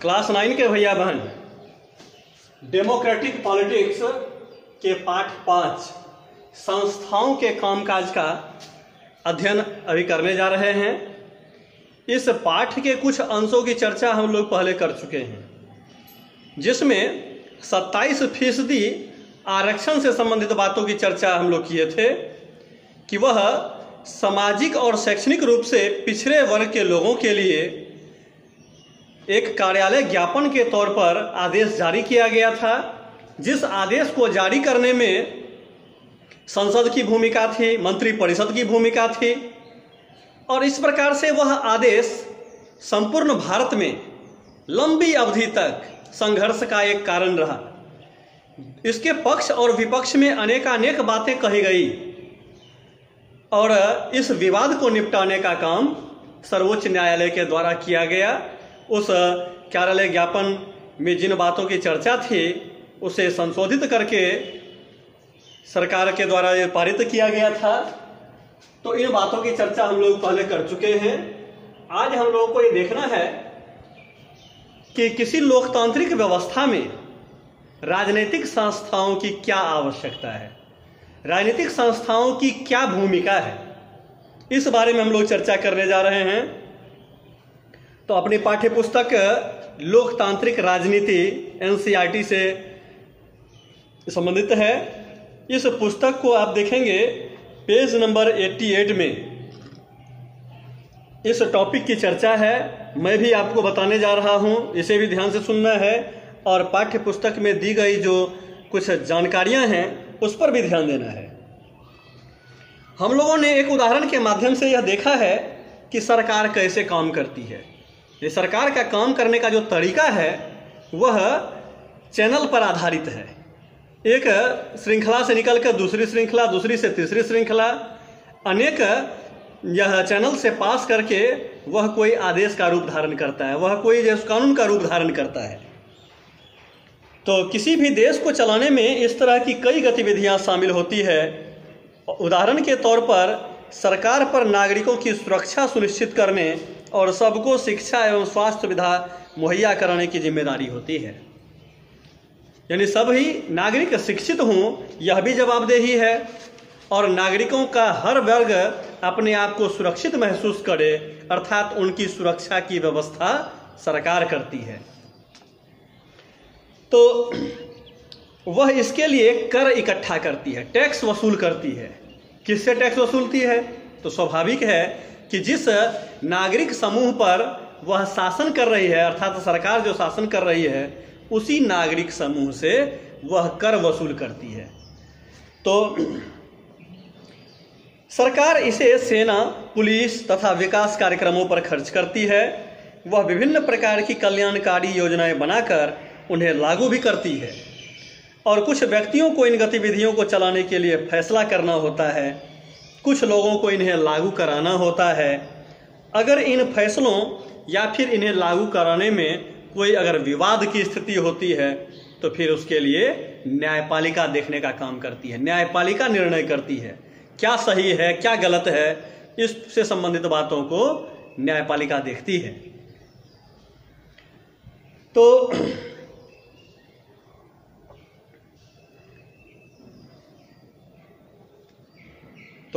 Class 9 के भैया बहन, डेमोक्रेटिक पॉलिटिक्स के पाठ 5 संस्थाओं के कामकाज का अध्ययन अभी करने जा रहे हैं। इस पाठ के कुछ अंशों की चर्चा हम लोग पहले कर चुके हैं, जिसमें 27% आरक्षण से संबंधित बातों की चर्चा हम लोग किए थे कि वह सामाजिक और शैक्षणिक रूप से पिछड़े वर्ग के लोगों के लिए एक कार्यालय ज्ञापन के तौर पर आदेश जारी किया गया था, जिस आदेश को जारी करने में संसद की भूमिका थी, मंत्रिपरिषद की भूमिका थी, और इस प्रकार से वह आदेश संपूर्ण भारत में लंबी अवधि तक संघर्ष का एक कारण रहा। इसके पक्ष और विपक्ष में अनेकानेक बातें कही गई और इस विवाद को निपटाने का काम सर्वोच्च न्यायालय के द्वारा किया गया। उस कार्यालय ज्ञापन में जिन बातों की चर्चा थी उसे संशोधित करके सरकार के द्वारा ये पारित किया गया था। तो इन बातों की चर्चा हम लोग पहले कर चुके हैं। आज हम लोगों को ये देखना है कि किसी लोकतांत्रिक व्यवस्था में राजनीतिक संस्थाओं की क्या आवश्यकता है, राजनीतिक संस्थाओं की क्या भूमिका है, इस बारे में हम लोग चर्चा करने जा रहे हैं। तो अपनी पाठ्य पुस्तक लोकतांत्रिक राजनीति एनसीईआरटी से संबंधित है। इस पुस्तक को आप देखेंगे पेज नंबर 88 में इस टॉपिक की चर्चा है। मैं भी आपको बताने जा रहा हूं, इसे भी ध्यान से सुनना है और पाठ्य पुस्तक में दी गई जो कुछ जानकारियां हैं उस पर भी ध्यान देना है। हम लोगों ने एक उदाहरण के माध्यम से यह देखा है कि सरकार कैसे काम करती है। ये सरकार का काम करने का जो तरीका है वह चैनल पर आधारित है। एक श्रृंखला से निकलकर दूसरी श्रृंखला, दूसरी से तीसरी श्रृंखला, अनेक यह चैनल से पास करके वह कोई आदेश का रूप धारण करता है, वह कोई जैसे कानून का रूप धारण करता है। तो किसी भी देश को चलाने में इस तरह की कई गतिविधियां शामिल होती है। उदाहरण के तौर पर सरकार पर नागरिकों की सुरक्षा सुनिश्चित करने और सबको शिक्षा एवं स्वास्थ्य सुविधा मुहैया कराने की जिम्मेदारी होती है। यानी सभी नागरिक शिक्षित हों, यह भी जवाबदेही है, और नागरिकों का हर वर्ग अपने आप को सुरक्षित महसूस करे, अर्थात उनकी सुरक्षा की व्यवस्था सरकार करती है। तो वह इसके लिए कर इकट्ठा करती है, टैक्स वसूल करती है। किससे टैक्स वसूलती है? तो स्वाभाविक है कि जिस नागरिक समूह पर वह शासन कर रही है, अर्थात सरकार जो शासन कर रही है, उसी नागरिक समूह से वह कर वसूल करती है। तो सरकार इसे सेना, पुलिस तथा विकास कार्यक्रमों पर खर्च करती है। वह विभिन्न प्रकार की कल्याणकारी योजनाएं बनाकर उन्हें लागू भी करती है, और कुछ व्यक्तियों को इन गतिविधियों को चलाने के लिए फैसला करना होता है, कुछ लोगों को इन्हें लागू कराना होता है। अगर इन फैसलों या फिर इन्हें लागू कराने में कोई अगर विवाद की स्थिति होती है तो फिर उसके लिए न्यायपालिका देखने का काम करती है। न्यायपालिका निर्णय करती है क्या सही है, क्या गलत है, इससे संबंधित बातों को न्यायपालिका देखती है। तो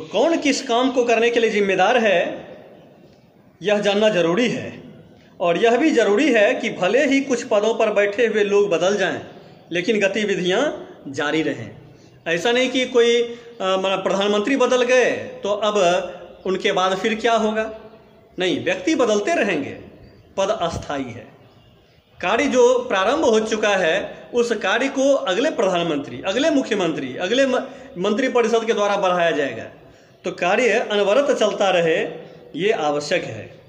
कौन किस काम को करने के लिए जिम्मेदार है, यह जानना जरूरी है। और यह भी जरूरी है कि भले ही कुछ पदों पर बैठे हुए लोग बदल जाएं, लेकिन गतिविधियां जारी रहें। ऐसा नहीं कि कोई प्रधानमंत्री बदल गए तो अब उनके बाद फिर क्या होगा। नहीं, व्यक्ति बदलते रहेंगे, पद अस्थायी है। कार्य जो प्रारंभ हो चुका है उस कार्य को अगले प्रधानमंत्री, अगले मुख्यमंत्री, अगले मंत्रिपरिषद के द्वारा बढ़ाया जाएगा। तो कार्य अनवरत चलता रहे, ये आवश्यक है।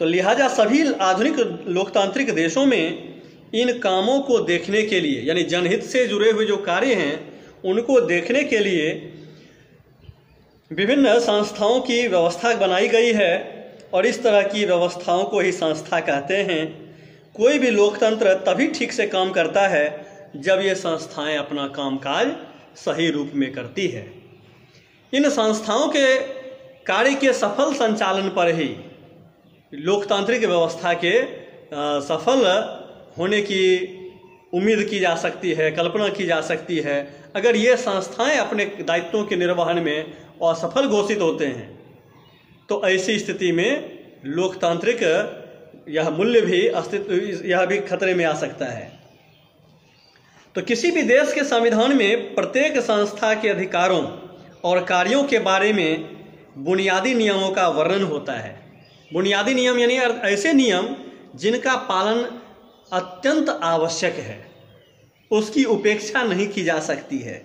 तो लिहाजा सभी आधुनिक लोकतांत्रिक देशों में इन कामों को देखने के लिए, यानी जनहित से जुड़े हुए जो कार्य हैं उनको देखने के लिए विभिन्न संस्थाओं की व्यवस्था बनाई गई है, और इस तरह की व्यवस्थाओं को ही संस्था कहते हैं। कोई भी लोकतंत्र तभी ठीक से काम करता है जब ये संस्थाएं अपना कामकाज सही रूप में करती है। इन संस्थाओं के कार्य के सफल संचालन पर ही लोकतांत्रिक व्यवस्था के सफल होने की उम्मीद की जा सकती है, कल्पना की जा सकती है। अगर ये संस्थाएं अपने दायित्वों के निर्वहन में असफल घोषित होते हैं तो ऐसी स्थिति में लोकतांत्रिक यह मूल्य भी अस्तित्व यह भी खतरे में आ सकता है। तो किसी भी देश के संविधान में प्रत्येक संस्था के अधिकारों और कार्यों के बारे में बुनियादी नियमों का वर्णन होता है। बुनियादी नियम यानी ऐसे नियम जिनका पालन अत्यंत आवश्यक है, उसकी उपेक्षा नहीं की जा सकती है।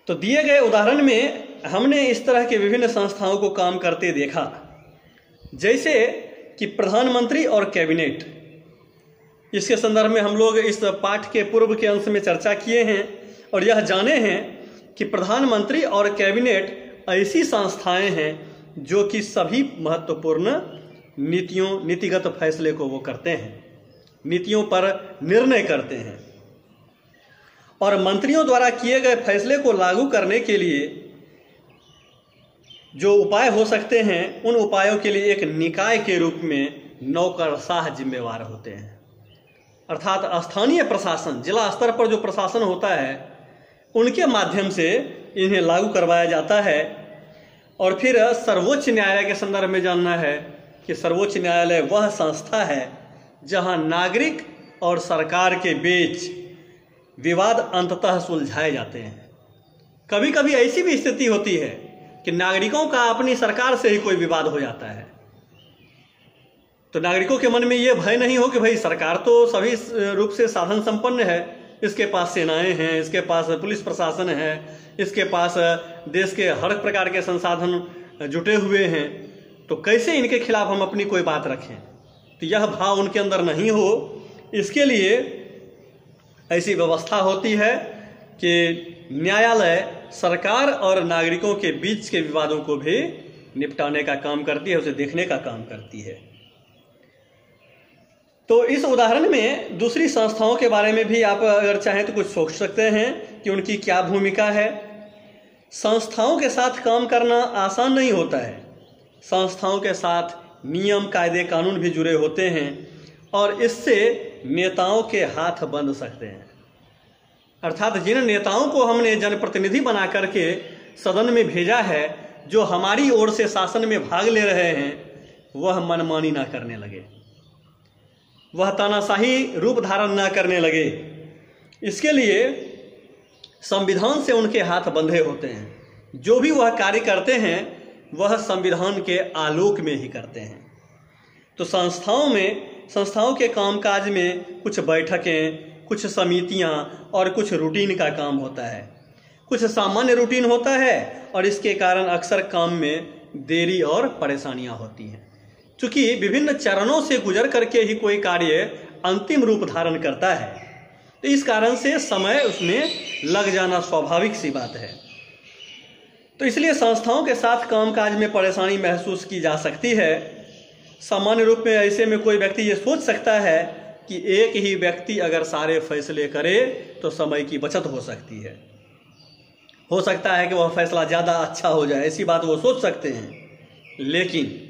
तो दिए गए उदाहरण में हमने इस तरह के विभिन्न संस्थाओं को काम करते देखा, जैसे कि प्रधानमंत्री और कैबिनेट। इसके संदर्भ में हम लोग इस पाठ के पूर्व के अंश में चर्चा किए हैं और यह जाने हैं कि प्रधानमंत्री और कैबिनेट ऐसी संस्थाएं हैं जो कि सभी महत्वपूर्ण नीतिगत फैसले को वो करते हैं, नीतियों पर निर्णय करते हैं और मंत्रियों द्वारा किए गए फैसले को लागू करने के लिए जो उपाय हो सकते हैं उन उपायों के लिए एक निकाय के रूप में नौकरशाह जिम्मेवार होते हैं। अर्थात स्थानीय प्रशासन, जिला स्तर पर जो प्रशासन होता है उनके माध्यम से इन्हें लागू करवाया जाता है। और फिर सर्वोच्च न्यायालय के संदर्भ में जानना है कि सर्वोच्च न्यायालय वह संस्था है जहां नागरिक और सरकार के बीच विवाद अंततः सुलझाए जाते हैं। कभी कभी ऐसी भी स्थिति होती है कि नागरिकों का अपनी सरकार से ही कोई विवाद हो जाता है, तो नागरिकों के मन में ये भय नहीं हो कि भाई सरकार तो सभी रूप से साधन संपन्न है, इसके पास सेनाएं हैं, इसके पास पुलिस प्रशासन है, इसके पास देश के हर प्रकार के संसाधन जुटे हुए हैं, तो कैसे इनके खिलाफ हम अपनी कोई बात रखें। तो यह भाव उनके अंदर नहीं हो, इसके लिए ऐसी व्यवस्था होती है कि न्यायालय सरकार और नागरिकों के बीच के विवादों को भी निपटाने का काम करती है, उसे देखने का काम करती है। तो इस उदाहरण में दूसरी संस्थाओं के बारे में भी आप अगर चाहें तो कुछ सोच सकते हैं कि उनकी क्या भूमिका है। संस्थाओं के साथ काम करना आसान नहीं होता है। संस्थाओं के साथ नियम, कायदे, कानून भी जुड़े होते हैं और इससे नेताओं के हाथ बंध सकते हैं। अर्थात जिन नेताओं को हमने जनप्रतिनिधि बना करके सदन में भेजा है, जो हमारी ओर से शासन में भाग ले रहे हैं, वह मनमानी ना करने लगे, वह तानाशाही रूप धारण ना करने लगे। इसके लिए संविधान से उनके हाथ बंधे होते हैं। जो भी वह कार्य करते हैं वह संविधान के आलोक में ही करते हैं। तो संस्थाओं के कामकाज में कुछ बैठकें, कुछ समितियां और कुछ रूटीन का काम होता है। कुछ सामान्य रूटीन होता है और इसके कारण अक्सर काम में देरी और परेशानियां होती हैं। चूंकि विभिन्न चरणों से गुजर करके ही कोई कार्य अंतिम रूप धारण करता है, तो इस कारण से समय उसमें लग जाना स्वाभाविक सी बात है। तो इसलिए संस्थाओं के साथ कामकाज में परेशानी महसूस की जा सकती है। सामान्य रूप में ऐसे में कोई व्यक्ति ये सोच सकता है कि एक ही व्यक्ति अगर सारे फैसले करे तो समय की बचत हो सकती है, हो सकता है कि वह फैसला ज़्यादा अच्छा हो जाए, ऐसी बात वो सोच सकते हैं। लेकिन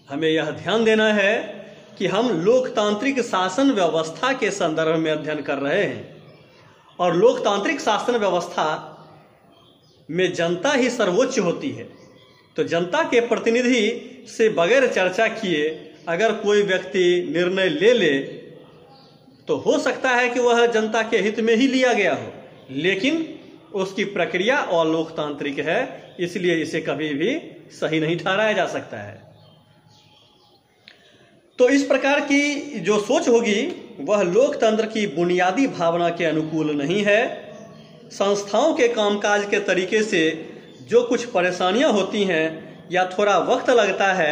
हमें यह ध्यान देना है कि हम लोकतांत्रिक शासन व्यवस्था के संदर्भ में अध्ययन कर रहे हैं और लोकतांत्रिक शासन व्यवस्था में जनता ही सर्वोच्च होती है। तो जनता के प्रतिनिधि से बगैर चर्चा किए अगर कोई व्यक्ति निर्णय ले ले तो हो सकता है कि वह जनता के हित में ही लिया गया हो, लेकिन उसकी प्रक्रिया अलोकतांत्रिक है, इसलिए इसे कभी भी सही नहीं ठहराया जा सकता है। तो इस प्रकार की जो सोच होगी वह लोकतंत्र की बुनियादी भावना के अनुकूल नहीं है। संस्थाओं के कामकाज के तरीके से जो कुछ परेशानियां होती हैं या थोड़ा वक्त लगता है,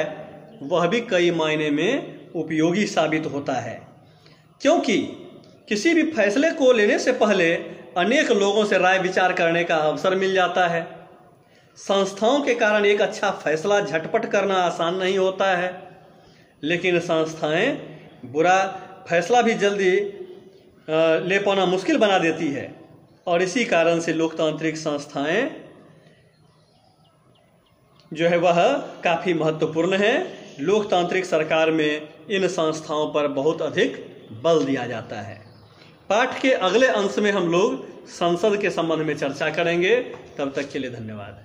वह भी कई मायने में उपयोगी साबित होता है, क्योंकि किसी भी फैसले को लेने से पहले अनेक लोगों से राय विचार करने का अवसर मिल जाता है। संस्थाओं के कारण एक अच्छा फैसला झटपट करना आसान नहीं होता है, लेकिन संस्थाएं बुरा फैसला भी जल्दी ले पाना मुश्किल बना देती है और इसी कारण से लोकतांत्रिक संस्थाएं जो है वह काफ़ी महत्वपूर्ण हैं। लोकतांत्रिक सरकार में इन संस्थाओं पर बहुत अधिक बल दिया जाता है। पाठ के अगले अंश में हम लोग संसद के संबंध में चर्चा करेंगे। तब तक के लिए धन्यवाद।